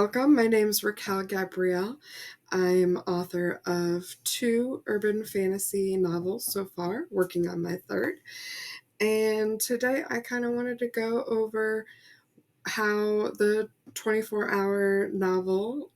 Welcome. My name is Raquel Gabrielle. I'm author of 2 urban fantasy novels so far, working on my third. And today I kind of wanted to go over how the 24-hour novel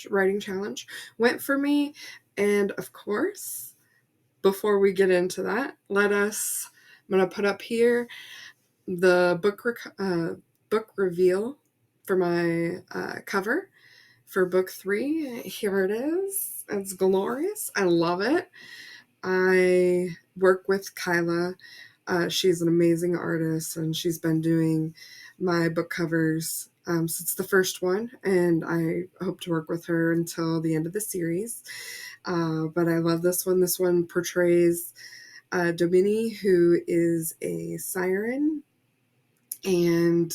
writing challenge, went for me. And of course, before we get into that, I'm going to put up here the book reveal for my cover for book 3. Here it is. It's glorious. I love it. I work with Kyla. She's an amazing artist, and she's been doing my book covers since the first one, and I hope to work with her until the end of the series. But I love this one. This one portrays Domini, who is a siren, and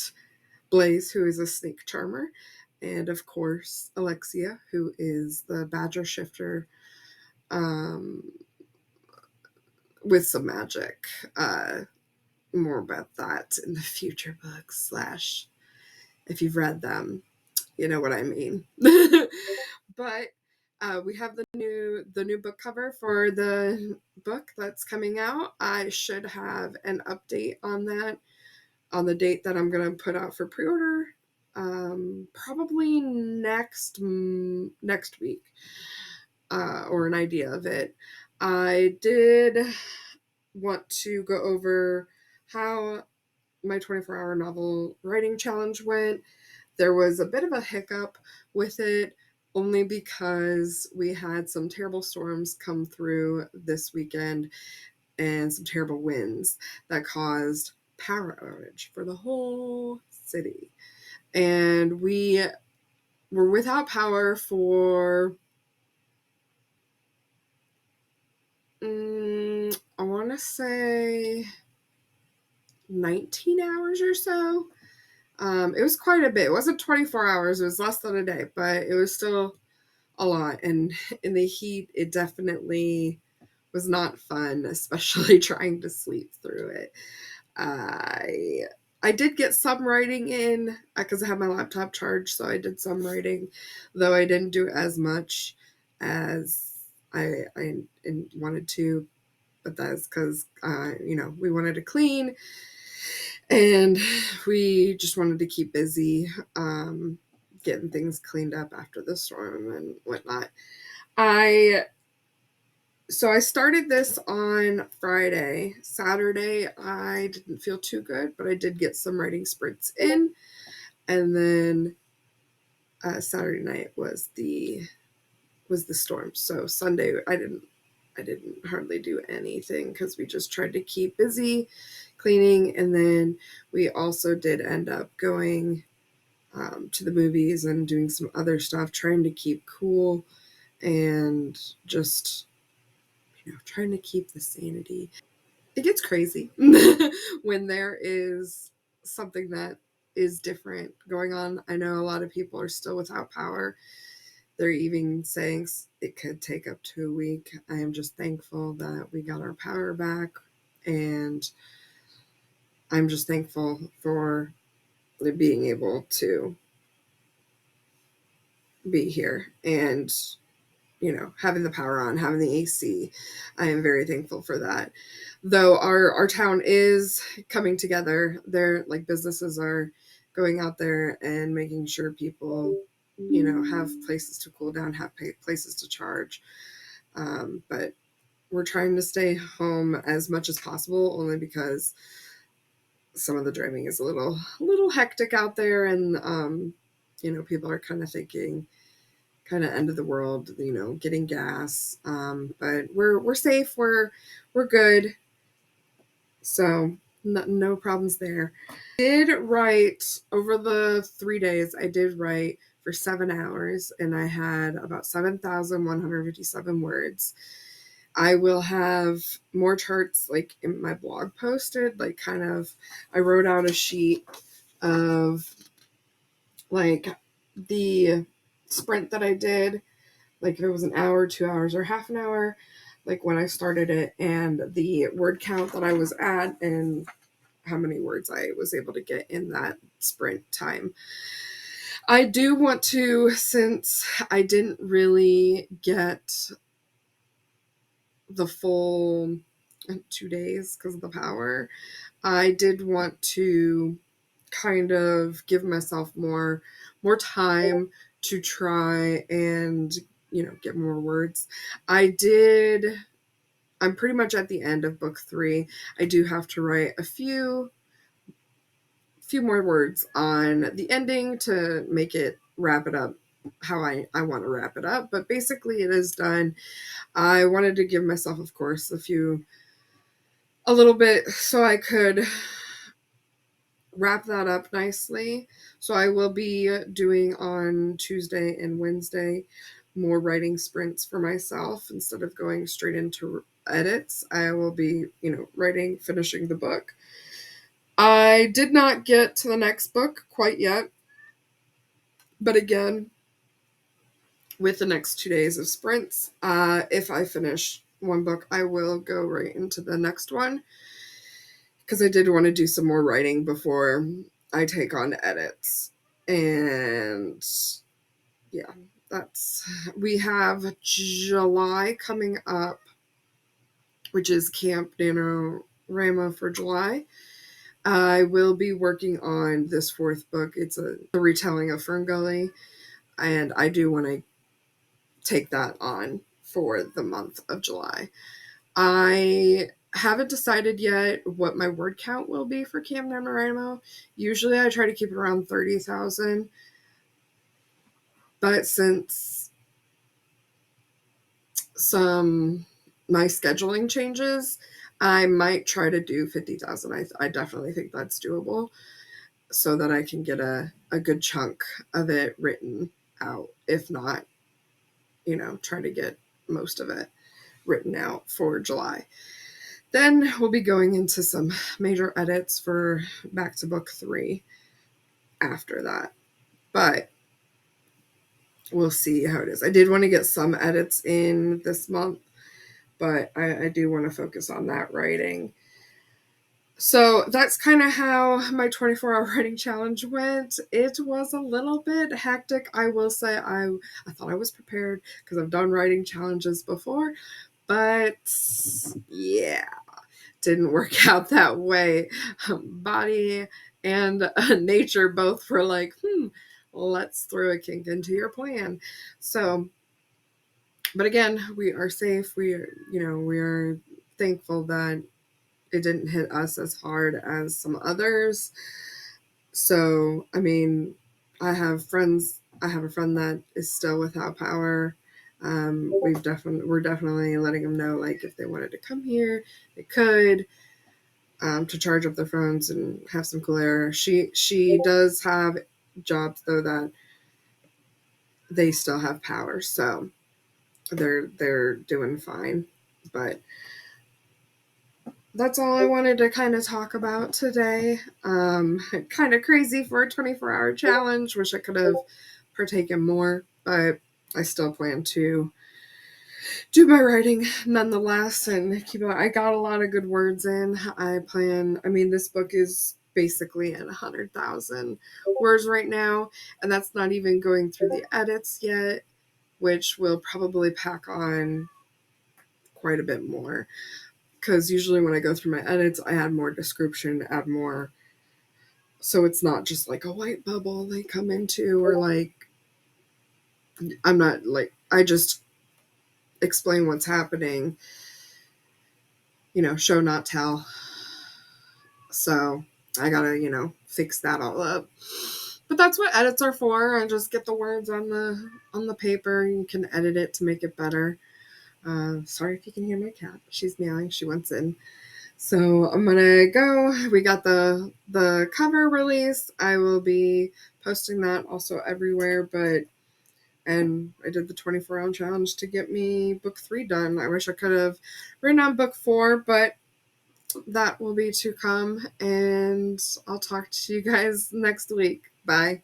Blaze, who is a snake charmer, and of course Alexia, who is the badger shifter with some magic. More about that in the future books, / if you've read them, you know what I mean. But we have the new book cover for the book that's coming out. I should have an update on that on the date that I'm going to put out for pre-order, probably next week, or an idea of it. I did want to go over how my 24-hour novel writing challenge went. There was a bit of a hiccup with it, only because we had some terrible storms come through this weekend and some terrible winds that caused power outage for the whole city. And we were without power for I want to say 19 hours or so. It was quite a bit. It wasn't 24 hours. It was less than a day, but it was still a lot. And in the heat, it definitely was not fun, especially trying to sleep through it. I did get some writing in because I had my laptop charged, so I did some writing, though I didn't do as much as I wanted to. But that's because we wanted to clean, and we just wanted to keep busy getting things cleaned up after the storm and whatnot. So I started this on Friday. Saturday, I didn't feel too good, but I did get some writing sprints in. And then Saturday night was the storm. So Sunday, I didn't hardly do anything because we just tried to keep busy cleaning. And then we also did end up going to the movies and doing some other stuff, trying to keep cool and just trying to keep the sanity. It gets crazy when there is something that is different going on. I know a lot of people are still without power. They're even saying it could take up to a week. I am just thankful that we got our power back, and I'm just thankful for being able to be here and having the power on, having the AC. I am very thankful for that. Though our town is coming together. They're like, businesses are going out there and making sure people, have places to cool down, have places to charge. But we're trying to stay home as much as possible, only because some of the driving is a little hectic out there, and people are kind of thinking kind of end of the world, getting gas. But we're safe. We're good. So no problems there. I did write over the 3 days. I did write for 7 hours, and I had about 7,157 words. I will have more charts like in my blog posted, like I wrote out a sheet of like the sprint that I did, like if it was an hour, 2 hours, or half an hour, like when I started it, and the word count that I was at, and how many words I was able to get in that sprint time. I do want to, since I didn't really get the full 2 days because of the power, I did want to kind of give myself more time to try and, get more words. I'm pretty much at the end of book 3. I do have to write a few more words on the ending to make it wrap it up how I want to wrap it up. But basically it is done. I wanted to give myself, of course, a little bit so I could wrap that up nicely. So I will be doing on Tuesday and Wednesday more writing sprints for myself instead of going straight into edits. I will be, finishing the book. I did not get to the next book quite yet. But again, with the next 2 days of sprints, if I finish one book, I will go right into the next one, because I did want to do some more writing before I take on edits. And yeah, we have July coming up, which is Camp NaNoWriMo for July. I will be working on this 4th book. It's a retelling of Ferngully, and I do want to take that on for the month of July. I haven't decided yet what my word count will be for Camp NaNoWriMo. Usually I try to keep it around 30,000. But since my scheduling changes, I might try to do 50,000. I definitely think that's doable, so that I can get a good chunk of it written out. If not, try to get most of it written out for July. Then we'll be going into some major edits for back to book 3 after that. But we'll see how it is. I did want to get some edits in this month, but I do want to focus on that writing. So that's kind of how my 24-hour writing challenge went. It was a little bit hectic. I will say I thought I was prepared because I've done writing challenges before, but yeah, didn't work out that way. Body and nature both were like, let's throw a kink into your plan. So, but again, we are safe. We are thankful that it didn't hit us as hard as some others. So, I mean, I have a friend that is still without power. We're definitely letting them know, like, if they wanted to come here, they could, to charge up their phones and have some cool air. She does have jobs though that they still have power, so they're doing fine. But that's all I wanted to kind of talk about today. Kind of crazy for a 24-hour challenge. Wish I could have partaken more, but I still plan to do my writing nonetheless and keep it. I got a lot of good words in. This book is basically at 100,000 words right now, and that's not even going through the edits yet, which will probably pack on quite a bit more. Because usually when I go through my edits, I add more description, add more. So it's not just like a white bubble they come into, or like, I just explain what's happening, show not tell. So I gotta, fix that all up. But that's what edits are for. I just get the words on the paper. You can edit it to make it better. Sorry if you can hear my cat. She's meowing. She wants in. So I'm gonna go. We got the cover release. I will be posting that also everywhere. And I did the 24-hour challenge to get me book 3 done. I wish I could have written on book 4, but that will be to come. And I'll talk to you guys next week. Bye.